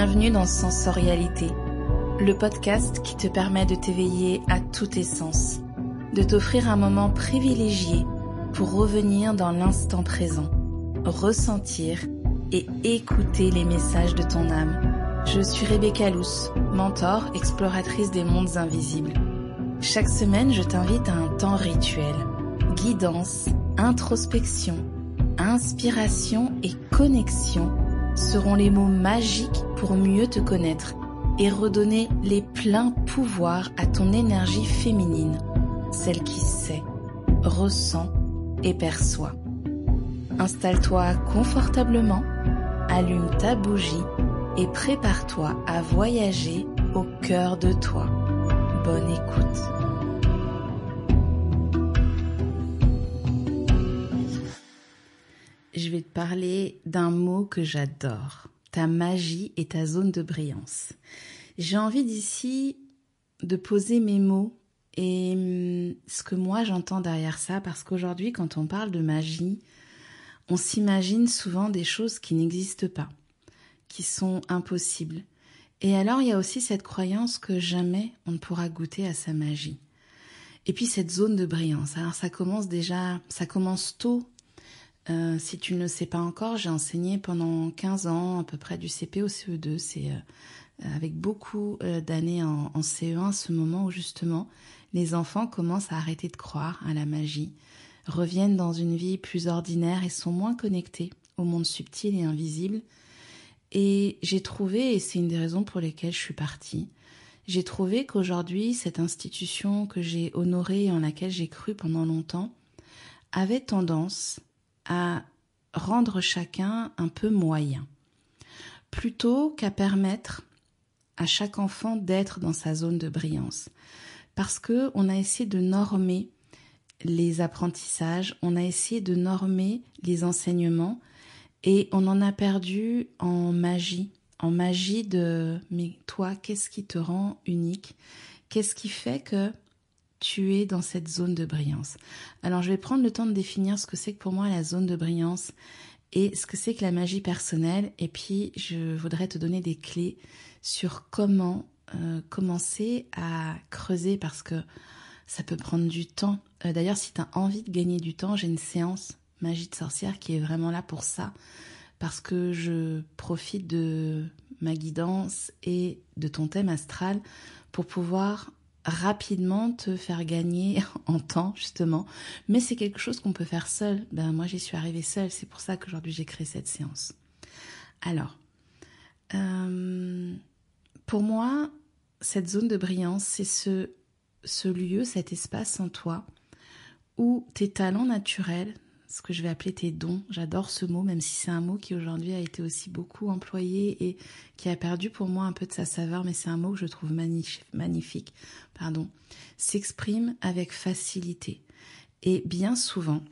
Bienvenue dans Sensorialité, le podcast qui te permet de t'éveiller à tous tes sens, de t'offrir un moment privilégié pour revenir dans l'instant présent, ressentir et écouter les messages de ton âme. Je suis Rebecca Luce, mentor, exploratrice des mondes invisibles. Chaque semaine, je t'invite à un temps rituel, guidance, introspection, inspiration et connexion seront les mots magiques pour mieux te connaître et redonner les pleins pouvoirs à ton énergie féminine, celle qui sait, ressent et perçoit. Installe-toi confortablement, allume ta bougie et prépare-toi à voyager au cœur de toi. Bonne écoute. Je vais te parler d'un mot que j'adore, ta magie et ta zone de brillance. J'ai envie d'ici de poser mes mots et ce que moi j'entends derrière ça, parce qu'aujourd'hui quand on parle de magie, on s'imagine souvent des choses qui n'existent pas, qui sont impossibles. Et alors il y a aussi cette croyance que jamais on ne pourra goûter à sa magie. Et puis cette zone de brillance, alors ça commence tôt. Si tu ne le sais pas encore, j'ai enseigné pendant 15 ans, à peu près du CP au CE2. C'est avec beaucoup d'années en CE1, ce moment où justement les enfants commencent à arrêter de croire à la magie, reviennent dans une vie plus ordinaire et sont moins connectés au monde subtil et invisible. Et j'ai trouvé, et c'est une des raisons pour lesquelles je suis partie, j'ai trouvé qu'aujourd'hui, cette institution que j'ai honorée et en laquelle j'ai cru pendant longtemps avait tendance à rendre chacun un peu moyen, plutôt qu'à permettre à chaque enfant d'être dans sa zone de brillance. Parce qu'on a essayé de normer les apprentissages, on a essayé de normer les enseignements et on en a perdu en magie de « mais toi, qu'est-ce qui te rend unique ? Qu'est-ce qui fait que tu es dans cette zone de brillance ?» Alors je vais prendre le temps de définir ce que c'est que pour moi la zone de brillance et ce que c'est que la magie personnelle, et puis je voudrais te donner des clés sur comment commencer à creuser, parce que ça peut prendre du temps. D'ailleurs, si tu as envie de gagner du temps, j'ai une séance magie de sorcière qui est vraiment là pour ça, parce que je profite de ma guidance et de ton thème astral pour pouvoir rapidement te faire gagner en temps, justement. Mais c'est quelque chose qu'on peut faire seul. Moi, j'y suis arrivée seule. C'est pour ça qu'aujourd'hui, j'ai créé cette séance. Alors, pour moi, cette zone de brillance, c'est ce lieu, cet espace en toi où tes talents naturels, ce que je vais appeler tes dons, j'adore ce mot, même si c'est un mot qui aujourd'hui a été aussi beaucoup employé et qui a perdu pour moi un peu de sa saveur, mais c'est un mot que je trouve magnifique, s'exprime avec facilité. Et bien souvent,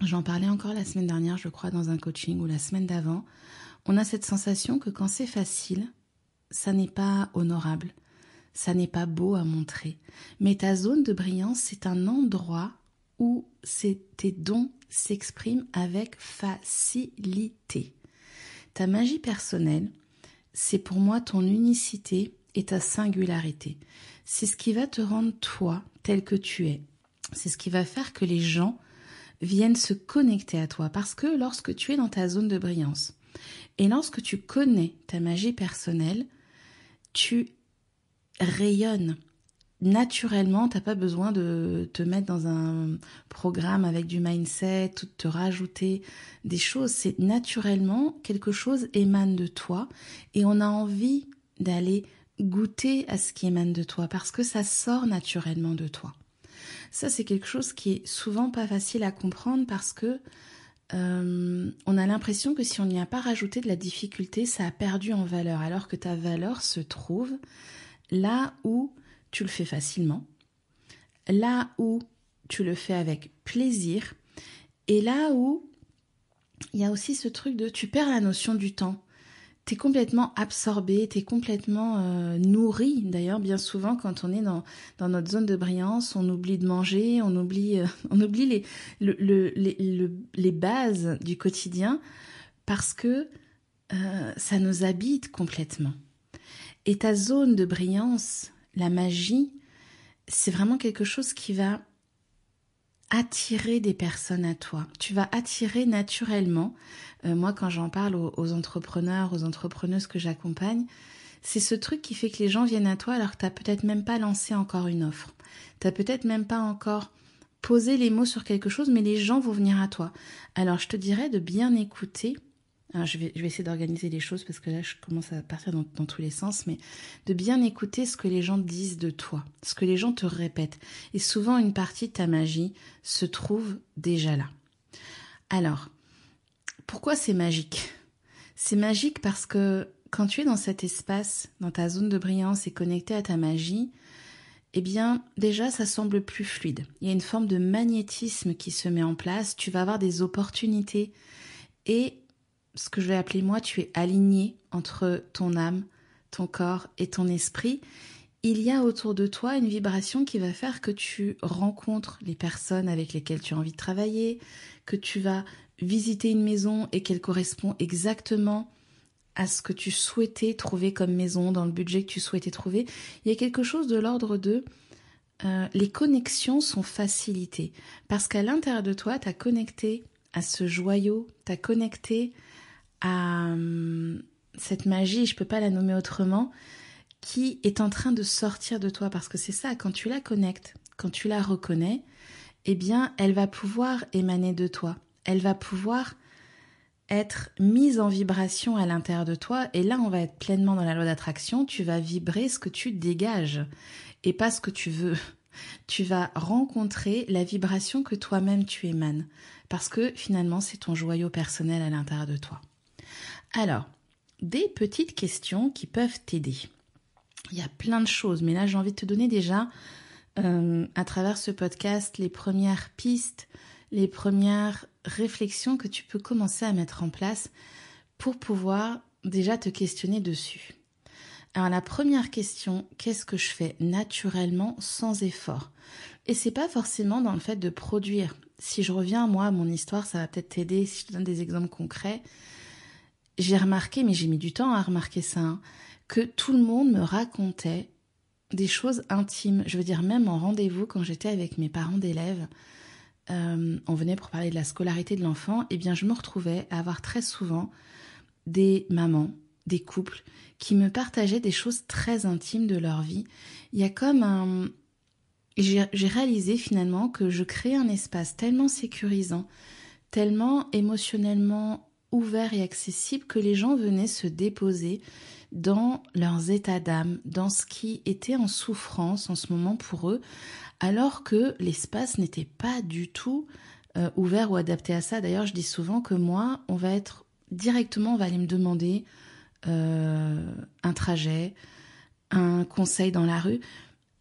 j'en parlais encore la semaine dernière, je crois, dans un coaching, ou la semaine d'avant, on a cette sensation que quand c'est facile, ça n'est pas honorable, ça n'est pas beau à montrer. Mais ta zone de brillance, c'est un endroit où tes dons s'expriment avec facilité. Ta magie personnelle, c'est pour moi ton unicité et ta singularité. C'est ce qui va te rendre toi tel que tu es. C'est ce qui va faire que les gens viennent se connecter à toi. Parce que lorsque tu es dans ta zone de brillance et lorsque tu connais ta magie personnelle, tu rayonnes. Naturellement, t'as pas besoin de te mettre dans un programme avec du mindset ou de te rajouter des choses. C'est naturellement, quelque chose émane de toi et on a envie d'aller goûter à ce qui émane de toi parce que ça sort naturellement de toi. Ça, c'est quelque chose qui est souvent pas facile à comprendre parce que on a l'impression que si on n'y a pas rajouté de la difficulté, ça a perdu en valeur, alors que ta valeur se trouve là où tu le fais facilement, là où tu le fais avec plaisir, et là où il y a aussi ce truc de tu perds la notion du temps. T'es complètement absorbé, t'es complètement nourri. D'ailleurs, bien souvent, quand on est dans notre zone de brillance, on oublie de manger, on oublie les bases du quotidien parce que ça nous habite complètement. Et ta zone de brillance, la magie, c'est vraiment quelque chose qui va attirer des personnes à toi. Tu vas attirer naturellement, moi quand j'en parle aux entrepreneurs, aux entrepreneuses que j'accompagne, c'est ce truc qui fait que les gens viennent à toi alors que tu n'as peut-être même pas lancé encore une offre. Tu n'as peut-être même pas encore posé les mots sur quelque chose, mais les gens vont venir à toi. Alors je te dirais de bien écouter. Alors, je vais essayer d'organiser les choses parce que là je commence à partir dans tous les sens, mais de bien écouter ce que les gens disent de toi, ce que les gens te répètent. Et souvent une partie de ta magie se trouve déjà là. Alors, pourquoi c'est magique ? C'est magique parce que quand tu es dans cet espace, dans ta zone de brillance et connecté à ta magie, eh bien déjà ça semble plus fluide. Il y a une forme de magnétisme qui se met en place, tu vas avoir des opportunités et ce que je vais appeler moi, tu es aligné entre ton âme, ton corps et ton esprit. Il y a autour de toi une vibration qui va faire que tu rencontres les personnes avec lesquelles tu as envie de travailler, que tu vas visiter une maison et qu'elle correspond exactement à ce que tu souhaitais trouver comme maison, dans le budget que tu souhaitais trouver. Il y a quelque chose de l'ordre de les connexions sont facilitées parce qu'à l'intérieur de toi, tu as connecté à ce joyau, tu as connecté à cette magie, je ne peux pas la nommer autrement, qui est en train de sortir de toi, parce que c'est ça, quand tu la connectes, quand tu la reconnais, eh bien, elle va pouvoir émaner de toi, elle va pouvoir être mise en vibration à l'intérieur de toi, et là, on va être pleinement dans la loi d'attraction, tu vas vibrer ce que tu dégages, et pas ce que tu veux. Tu vas rencontrer la vibration que toi-même tu émanes, parce que finalement, c'est ton joyau personnel à l'intérieur de toi. Alors, des petites questions qui peuvent t'aider. Il y a plein de choses, mais là j'ai envie de te donner déjà, à travers ce podcast, les premières pistes, les premières réflexions que tu peux commencer à mettre en place pour pouvoir déjà te questionner dessus. Alors la première question, qu'est-ce que je fais naturellement sans effort ? Et c'est pas forcément dans le fait de produire. Si je reviens moi à mon histoire, ça va peut-être t'aider si je te donne des exemples concrets. J'ai remarqué, mais j'ai mis du temps à remarquer ça, que tout le monde me racontait des choses intimes. Je veux dire, même en rendez-vous, quand j'étais avec mes parents d'élèves, on venait pour parler de la scolarité de l'enfant, eh bien je me retrouvais à avoir très souvent des mamans, des couples, qui me partageaient des choses très intimes de leur vie. Il y a comme un... J'ai réalisé finalement que je créais un espace tellement sécurisant, tellement émotionnellement ouvert et accessible que les gens venaient se déposer dans leurs états d'âme, dans ce qui était en souffrance en ce moment pour eux, alors que l'espace n'était pas du tout ouvert ou adapté à ça. D'ailleurs, je dis souvent que moi, on va aller me demander un trajet, un conseil dans la rue.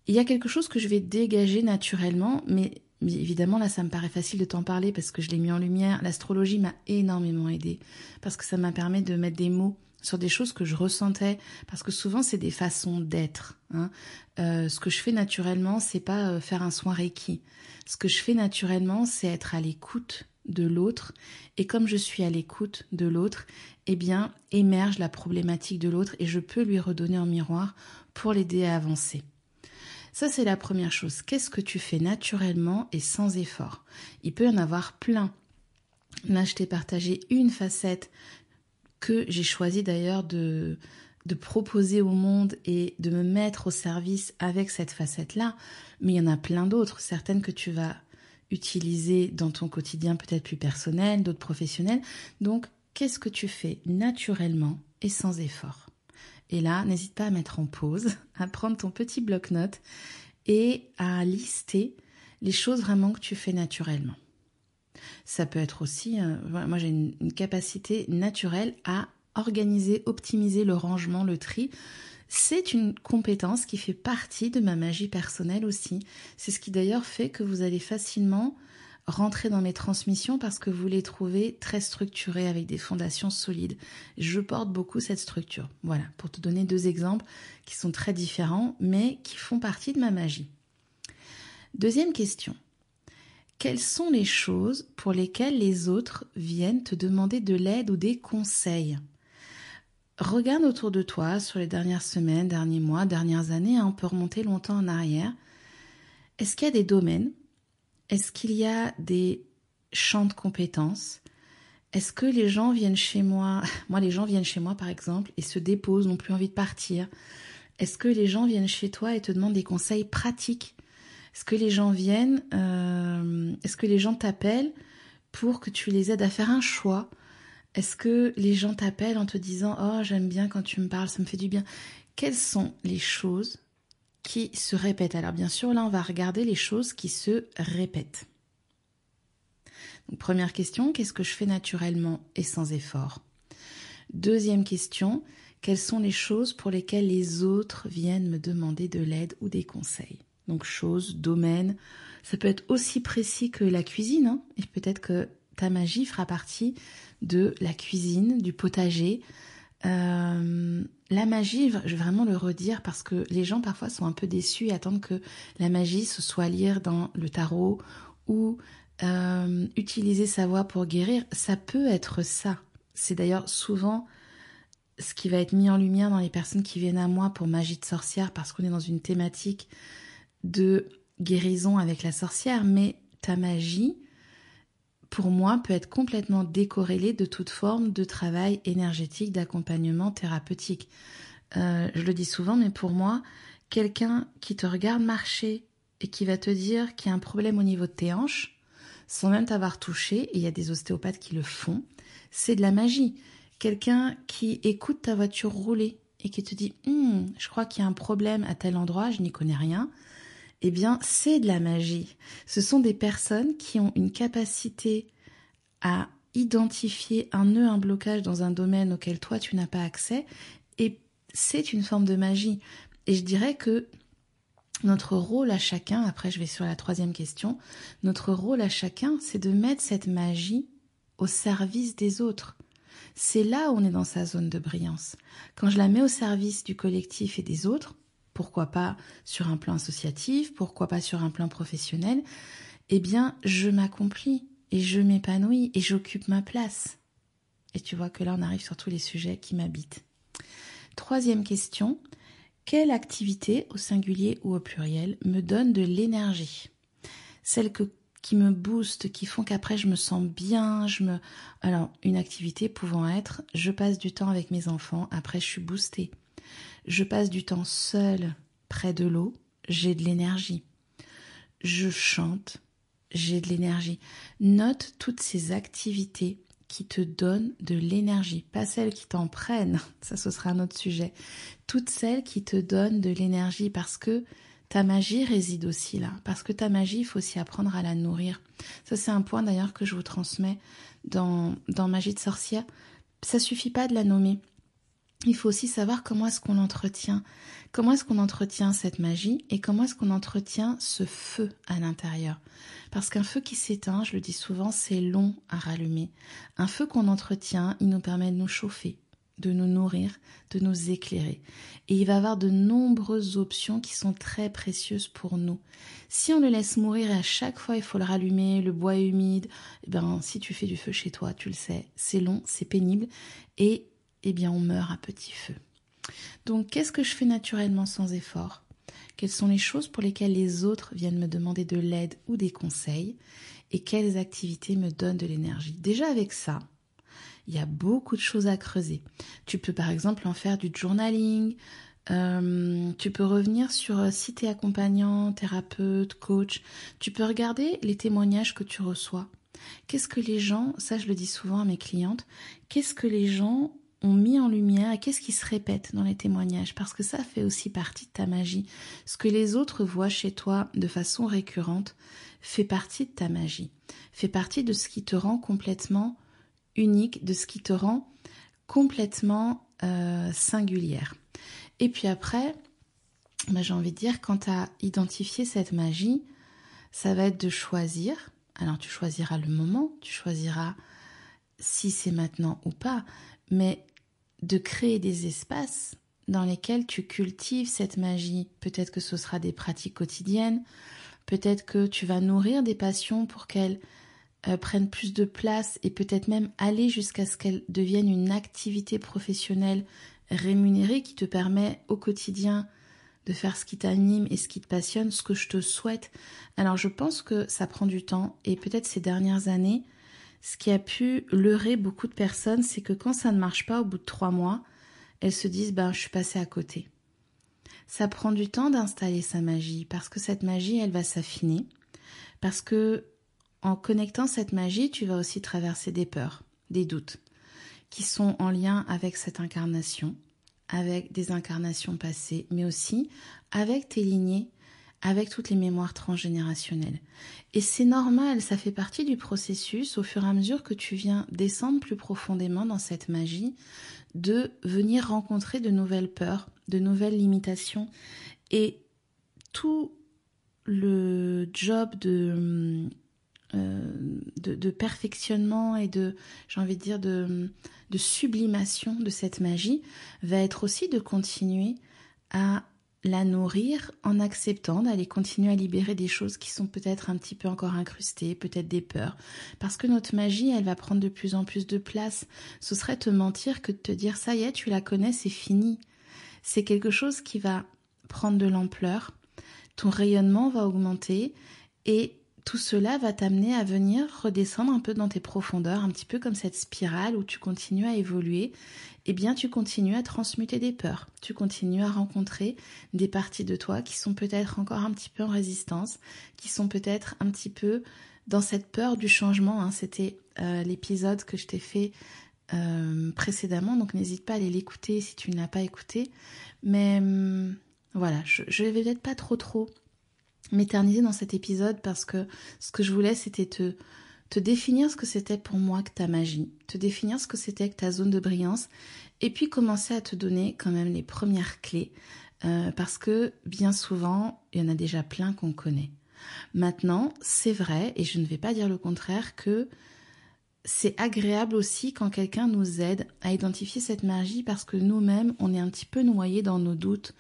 Il y a quelque chose que je vais dégager naturellement, mais évidemment, là, ça me paraît facile de t'en parler parce que je l'ai mis en lumière. L'astrologie m'a énormément aidée parce que ça m'a permis de mettre des mots sur des choses que je ressentais, parce que souvent, c'est des façons d'être. Ce que je fais naturellement, c'est pas faire un soin Reiki. Ce que je fais naturellement, c'est être à l'écoute de l'autre. Et comme je suis à l'écoute de l'autre, eh bien, émerge la problématique de l'autre et je peux lui redonner en miroir pour l'aider à avancer. Ça, c'est la première chose. Qu'est-ce que tu fais naturellement et sans effort ? Il peut y en avoir plein. Là, je t'ai partagé une facette que j'ai choisi d'ailleurs de proposer au monde et de me mettre au service avec cette facette-là. Mais il y en a plein d'autres, certaines que tu vas utiliser dans ton quotidien peut-être plus personnel, d'autres professionnels. Donc, qu'est-ce que tu fais naturellement et sans effort ? Et là, n'hésite pas à mettre en pause, à prendre ton petit bloc-notes et à lister les choses vraiment que tu fais naturellement. Ça peut être aussi, moi j'ai une capacité naturelle à organiser, optimiser le rangement, le tri. C'est une compétence qui fait partie de ma magie personnelle aussi. C'est ce qui d'ailleurs fait que vous allez facilement rentrer dans mes transmissions parce que vous les trouvez très structurées avec des fondations solides. Je porte beaucoup cette structure. Voilà, pour te donner 2 exemples qui sont très différents mais qui font partie de ma magie. Deuxième question. Quelles sont les choses pour lesquelles les autres viennent te demander de l'aide ou des conseils ? regarde autour de toi sur les dernières semaines, derniers mois, dernières années, on peut remonter longtemps en arrière. Est-ce qu'il y a des domaines? Est-ce qu'il y a des champs de compétences? Est-ce que les gens viennent chez moi, les gens viennent chez moi par exemple et se déposent, n'ont plus envie de partir? Est-ce que les gens viennent chez toi et te demandent des conseils pratiques? Est-ce que les gens est-ce que les gens t'appellent pour que tu les aides à faire un choix? Est-ce que les gens t'appellent en te disant « Oh, j'aime bien quand tu me parles, ça me fait du bien ». Quelles sont les choses qui se répètent? Alors bien sûr, là, on va regarder les choses qui se répètent. Donc, première question, qu'est-ce que je fais naturellement et sans effort? Deuxième question, quelles sont les choses pour lesquelles les autres viennent me demander de l'aide ou des conseils? Donc choses, domaines, ça peut être aussi précis que la cuisine, hein, et peut-être que ta magie fera partie de la cuisine, du potager. La magie, je vais vraiment le redire parce que les gens parfois sont un peu déçus et attendent que la magie ce soit lire dans le tarot ou utiliser sa voix pour guérir. Ça peut être ça. C'est d'ailleurs souvent ce qui va être mis en lumière dans les personnes qui viennent à moi pour magie de sorcière parce qu'on est dans une thématique de guérison avec la sorcière, mais ta magie, pour moi, peut être complètement décorrélée de toute forme de travail énergétique, d'accompagnement thérapeutique. Je le dis souvent, mais pour moi, quelqu'un qui te regarde marcher et qui va te dire qu'il y a un problème au niveau de tes hanches, sans même t'avoir touché, et il y a des ostéopathes qui le font, c'est de la magie. Quelqu'un qui écoute ta voiture rouler et qui te dit « je crois qu'il y a un problème à tel endroit, je n'y connais rien », eh bien, c'est de la magie. Ce sont des personnes qui ont une capacité à identifier un nœud, un blocage dans un domaine auquel toi, tu n'as pas accès, et c'est une forme de magie. Et je dirais que notre rôle à chacun, après je vais sur la troisième question, notre rôle à chacun, c'est de mettre cette magie au service des autres. C'est là où on est dans sa zone de brillance. Quand je la mets au service du collectif et des autres, pourquoi pas sur un plan associatif, pourquoi pas sur un plan professionnel, eh bien, je m'accomplis et je m'épanouis et j'occupe ma place. Et tu vois que là, on arrive sur tous les sujets qui m'habitent. Troisième question, quelle activité, au singulier ou au pluriel, me donne de l'énergie? Celles qui me boostent, qui font qu'après je me sens bien, Alors, une activité pouvant être, je passe du temps avec mes enfants, après je suis boostée. Je passe du temps seule près de l'eau, j'ai de l'énergie. Je chante, j'ai de l'énergie. Note toutes ces activités qui te donnent de l'énergie, pas celles qui t'en prennent, ça ce sera un autre sujet. Toutes celles qui te donnent de l'énergie parce que ta magie réside aussi là, parce que ta magie, il faut aussi apprendre à la nourrir. Ça c'est un point d'ailleurs que je vous transmets dans Magie de sorcière. Ça suffit pas de la nommer. Il faut aussi savoir comment est-ce qu'on l'entretient. Comment est-ce qu'on entretient cette magie et comment est-ce qu'on entretient ce feu à l'intérieur. Parce qu'un feu qui s'éteint, je le dis souvent, c'est long à rallumer. Un feu qu'on entretient, il nous permet de nous chauffer, de nous nourrir, de nous éclairer. Et il va y avoir de nombreuses options qui sont très précieuses pour nous. Si on le laisse mourir et à chaque fois il faut le rallumer, le bois est humide, si tu fais du feu chez toi, tu le sais, c'est long, c'est pénible et on meurt à petit feu. Donc, qu'est-ce que je fais naturellement sans effort? Quelles sont les choses pour lesquelles les autres viennent me demander de l'aide ou des conseils? Et quelles activités me donnent de l'énergie? Déjà avec ça, il y a beaucoup de choses à creuser. Tu peux par exemple en faire du journaling, tu peux revenir sur si tu es accompagnant, thérapeute, coach, tu peux regarder les témoignages que tu reçois. Qu'est-ce que les gens, ça je le dis souvent à mes clientes, qu'est-ce que les gens ont mis en lumière et qu'est-ce qui se répète dans les témoignages, parce que ça fait aussi partie de ta magie. Ce que les autres voient chez toi de façon récurrente fait partie de ta magie, fait partie de ce qui te rend complètement unique, de ce qui te rend complètement singulière. Et puis après, j'ai envie de dire, quand tu as identifié cette magie, ça va être de choisir. Alors tu choisiras le moment, tu choisiras si c'est maintenant ou pas, mais de créer des espaces dans lesquels tu cultives cette magie. Peut-être que ce sera des pratiques quotidiennes, peut-être que tu vas nourrir des passions pour qu'elles prenne plus de place et peut-être même aller jusqu'à ce qu'elle devienne une activité professionnelle rémunérée qui te permet au quotidien de faire ce qui t'anime et ce qui te passionne, ce que je te souhaite. Alors je pense que ça prend du temps et peut-être ces dernières années, ce qui a pu leurrer beaucoup de personnes, c'est que quand ça ne marche pas au bout de 3 mois, elles se disent je suis passée à côté. Ça prend du temps d'installer sa magie parce que cette magie, elle va s'affiner. Parce que en connectant cette magie, tu vas aussi traverser des peurs, des doutes qui sont en lien avec cette incarnation, avec des incarnations passées, mais aussi avec tes lignées, avec toutes les mémoires transgénérationnelles. Et c'est normal, ça fait partie du processus au fur et à mesure que tu viens descendre plus profondément dans cette magie, de venir rencontrer de nouvelles peurs, de nouvelles limitations. Et tout le job de perfectionnement et j'ai envie de dire, de sublimation de cette magie va être aussi de continuer à la nourrir en acceptant d'aller continuer à libérer des choses qui sont peut-être un petit peu encore incrustées, peut-être des peurs. Parce que notre magie, elle va prendre de plus en plus de place. Ce serait te mentir que de te dire, ça y est, tu la connais, c'est fini. C'est quelque chose qui va prendre de l'ampleur, ton rayonnement va augmenter et tout cela va t'amener à venir redescendre un peu dans tes profondeurs, un petit peu comme cette spirale où tu continues à évoluer. Eh bien, tu continues à transmuter des peurs. Tu continues à rencontrer des parties de toi qui sont peut-être encore un petit peu en résistance, qui sont peut-être un petit peu dans cette peur du changement. C'était l'épisode que je t'ai fait précédemment, donc n'hésite pas à aller l'écouter si tu ne l'as pas écouté. Mais voilà, je vais peut-être pas trop m'éterniser dans cet épisode parce que ce que je voulais, c'était te définir ce que c'était pour moi que ta magie, te définir ce que c'était que ta zone de brillance et puis commencer à te donner quand même les premières clés parce que bien souvent, il y en a déjà plein qu'on connaît. Maintenant, c'est vrai, et je ne vais pas dire le contraire, que c'est agréable aussi quand quelqu'un nous aide à identifier cette magie parce que nous-mêmes, on est un petit peu noyés dans nos doutes,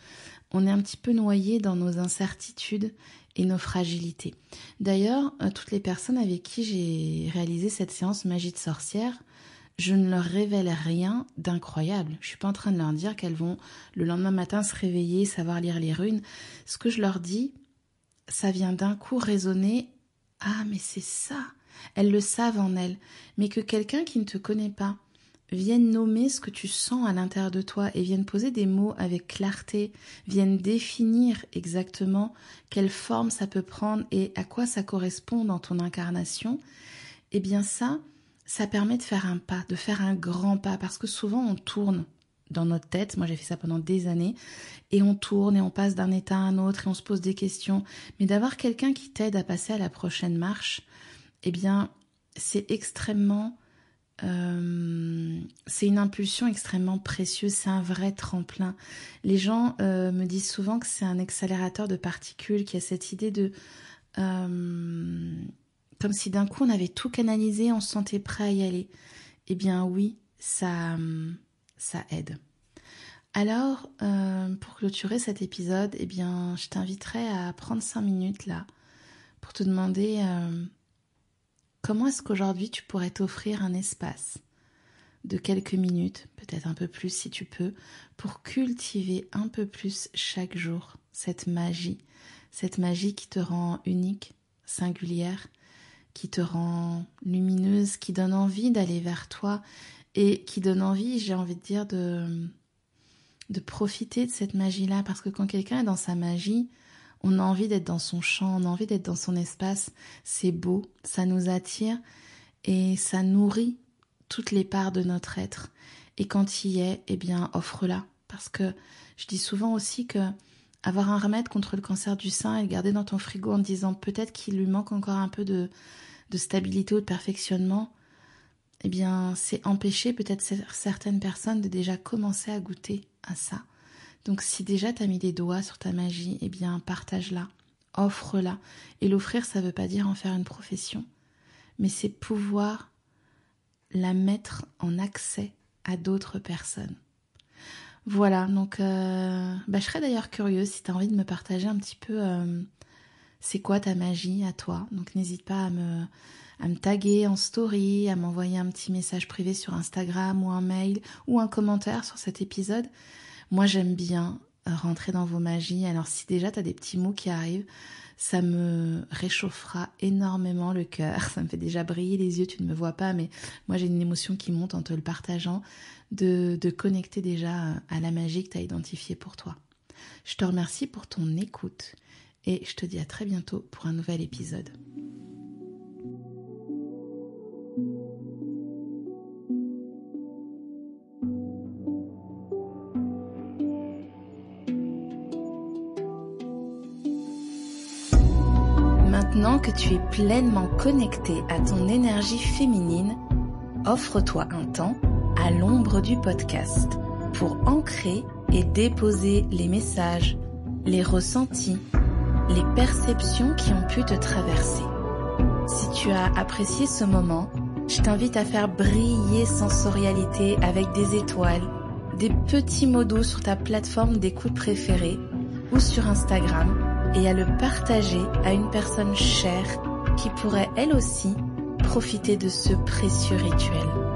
on est un petit peu noyé dans nos incertitudes et nos fragilités. D'ailleurs, toutes les personnes avec qui j'ai réalisé cette séance magie de sorcière, je ne leur révèle rien d'incroyable. Je ne suis pas en train de leur dire qu'elles vont le lendemain matin se réveiller, savoir lire les runes. Ce que je leur dis, ça vient d'un coup résonner. Ah, mais c'est ça. Elles le savent en elles. Mais que quelqu'un qui ne te connaît pas vienne nommer ce que tu sens à l'intérieur de toi et vienne poser des mots avec clarté, vienne définir exactement quelle forme ça peut prendre et à quoi ça correspond dans ton incarnation, eh bien ça permet de faire un pas, de faire un grand pas, parce que souvent on tourne dans notre tête, moi j'ai fait ça pendant des années, et on tourne et on passe d'un état à un autre et on se pose des questions, mais d'avoir quelqu'un qui t'aide à passer à la prochaine marche, eh bien c'est extrêmement... c'est une impulsion extrêmement précieuse, c'est un vrai tremplin. Les gens me disent souvent que c'est un accélérateur de particules, qui a cette idée de comme si d'un coup on avait tout canalisé, on se sentait prêt à y aller. Eh bien oui, ça aide. Alors, pour clôturer cet épisode, eh bien, je t'inviterai à prendre 5 minutes là pour te demander comment est-ce qu'aujourd'hui tu pourrais t'offrir un espace de quelques minutes, peut-être un peu plus si tu peux, pour cultiver un peu plus chaque jour cette magie qui te rend unique, singulière, qui te rend lumineuse, qui donne envie d'aller vers toi et qui donne envie, j'ai envie de dire, de profiter de cette magie-là, parce que quand quelqu'un est dans sa magie, on a envie d'être dans son champ, on a envie d'être dans son espace, c'est beau, ça nous attire et ça nourrit toutes les parts de notre être. Et quand il y est, eh bien, offre-la. Parce que je dis souvent aussi que avoir un remède contre le cancer du sein et le garder dans ton frigo en te disant peut-être qu'il lui manque encore un peu de stabilité ou de perfectionnement, eh bien, c'est empêcher peut-être certaines personnes de déjà commencer à goûter à ça. Donc si déjà tu as mis des doigts sur ta magie, eh bien, partage-la, offre-la. Et l'offrir, ça ne veut pas dire en faire une profession, mais c'est pouvoir la mettre en accès à d'autres personnes. Voilà, donc je serais d'ailleurs curieuse si tu as envie de me partager un petit peu c'est quoi ta magie à toi. Donc n'hésite pas me taguer en story, à m'envoyer un petit message privé sur Instagram ou un mail ou un commentaire sur cet épisode. Moi, j'aime bien rentrer dans vos magies. Alors si déjà tu as des petits mots qui arrivent, ça me réchauffera énormément le cœur. Ça me fait déjà briller les yeux, tu ne me vois pas, mais moi j'ai une émotion qui monte en te le partageant, de connecter déjà à la magie que tu as identifiée pour toi. Je te remercie pour ton écoute et je te dis à très bientôt pour un nouvel épisode. Maintenant que tu es pleinement connecté à ton énergie féminine, offre-toi un temps à l'ombre du podcast pour ancrer et déposer les messages, les ressentis, les perceptions qui ont pu te traverser. Si tu as apprécié ce moment, je t'invite à faire briller sensorialité avec des étoiles, des petits mots doux sur ta plateforme d'écoute préférée ou sur Instagram et à le partager à une personne chère qui pourrait elle aussi profiter de ce précieux rituel.